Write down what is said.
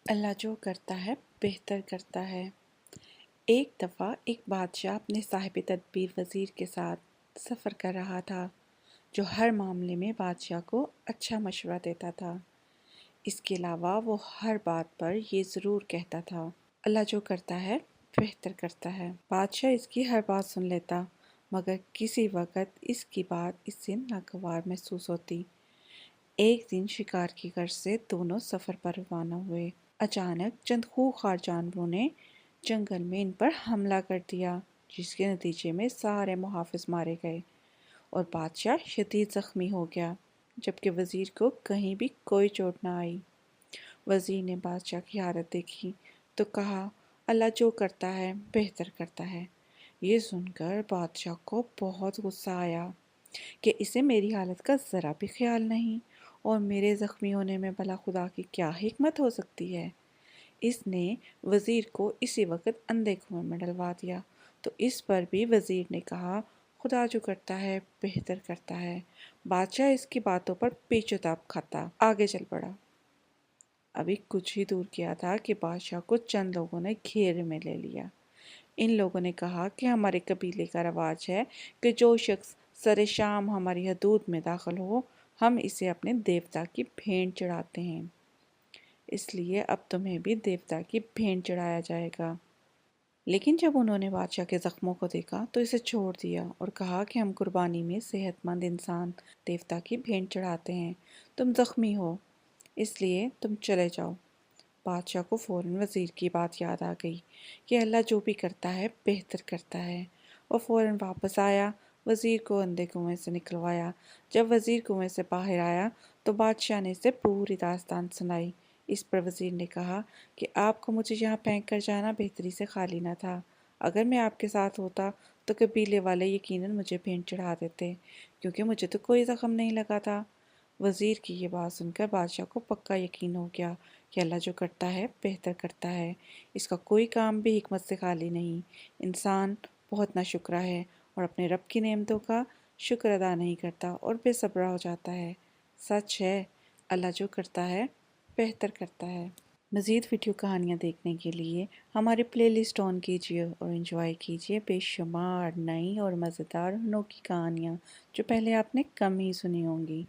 اللہ جو کرتا ہے بہتر کرتا ہے۔ ایک دفعہ ایک بادشاہ اپنے صاحب تدبیر وزیر کے ساتھ سفر کر رہا تھا، جو ہر معاملے میں بادشاہ کو اچھا مشورہ دیتا تھا۔ اس کے علاوہ وہ ہر بات پر یہ ضرور کہتا تھا، اللہ جو کرتا ہے بہتر کرتا ہے۔ بادشاہ اس کی ہر بات سن لیتا، مگر کسی وقت اس کی بات اس سے ناگوار محسوس ہوتی۔ ایک دن شکار کی غرض سے دونوں سفر پر روانہ ہوئے۔ اچانک چند خونخوار جانوروں نے جنگل میں ان پر حملہ کر دیا، جس کے نتیجے میں سارے محافظ مارے گئے اور بادشاہ شدید زخمی ہو گیا، جبکہ وزیر کو کہیں بھی کوئی چوٹ نہ آئی۔ وزیر نے بادشاہ کی حالت دیکھی تو کہا، اللہ جو کرتا ہے بہتر کرتا ہے۔ یہ سن کر بادشاہ کو بہت غصہ آیا کہ اسے میری حالت کا ذرا بھی خیال نہیں، اور میرے زخمی ہونے میں بھلا خدا کی کیا حکمت ہو سکتی ہے۔ اس نے وزیر کو اسی وقت اندھے کنویں میں ڈلوا دیا، تو اس پر بھی وزیر نے کہا، خدا جو کرتا ہے بہتر کرتا ہے۔ بادشاہ اس کی باتوں پر پیچ و تاب کھاتا آگے چل پڑا۔ ابھی کچھ ہی دور کیا تھا کہ بادشاہ کو چند لوگوں نے گھیرے میں لے لیا۔ ان لوگوں نے کہا کہ ہمارے قبیلے کا رواج ہے کہ جو شخص سر شام ہماری حدود میں داخل ہو، ہم اسے اپنے دیوتا کی بھینٹ چڑھاتے ہیں، اس لیے اب تمہیں بھی دیوتا کی بھینٹ چڑھایا جائے گا۔ لیکن جب انہوں نے بادشاہ کے زخموں کو دیکھا تو اسے چھوڑ دیا اور کہا کہ ہم قربانی میں صحت مند انسان دیوتا کی بھینٹ چڑھاتے ہیں، تم زخمی ہو، اس لیے تم چلے جاؤ۔ بادشاہ کو فوراً وزیر کی بات یاد آ گئی کہ اللہ جو بھی کرتا ہے بہتر کرتا ہے۔ وہ فوراً واپس آیا، وزیر کو اندھے کنویں سے نکلوایا۔ جب وزیر کنویں سے باہر آیا تو بادشاہ نے اسے پوری داستان سنائی۔ اس پر وزیر نے کہا کہ آپ کو مجھے یہاں پھینک کر جانا بہتری سے خالی نہ تھا۔ اگر میں آپ کے ساتھ ہوتا تو قبیلے والے یقیناً مجھے بھینٹ چڑھا دیتے، کیونکہ مجھے تو کوئی زخم نہیں لگا تھا۔ وزیر کی یہ بات سن کر بادشاہ کو پکا یقین ہو گیا کہ اللہ جو کرتا ہے بہتر کرتا ہے، اس کا کوئی کام بھی حکمت سے خالی نہیں۔ انسان بہت ناشکرا ہے اور اپنے رب کی نعمتوں کا شکر ادا نہیں کرتا اور بے صبر ہو جاتا ہے۔ سچ ہے، اللہ جو کرتا ہے بہتر کرتا ہے۔ مزید ویڈیو کہانیاں دیکھنے کے لیے ہماری پلے لسٹ آن کیجیے اور انجوائے کیجیے بے شمار نئی اور مزیدار انوکھی کہانیاں جو پہلے آپ نے کم ہی سنی ہوں گی۔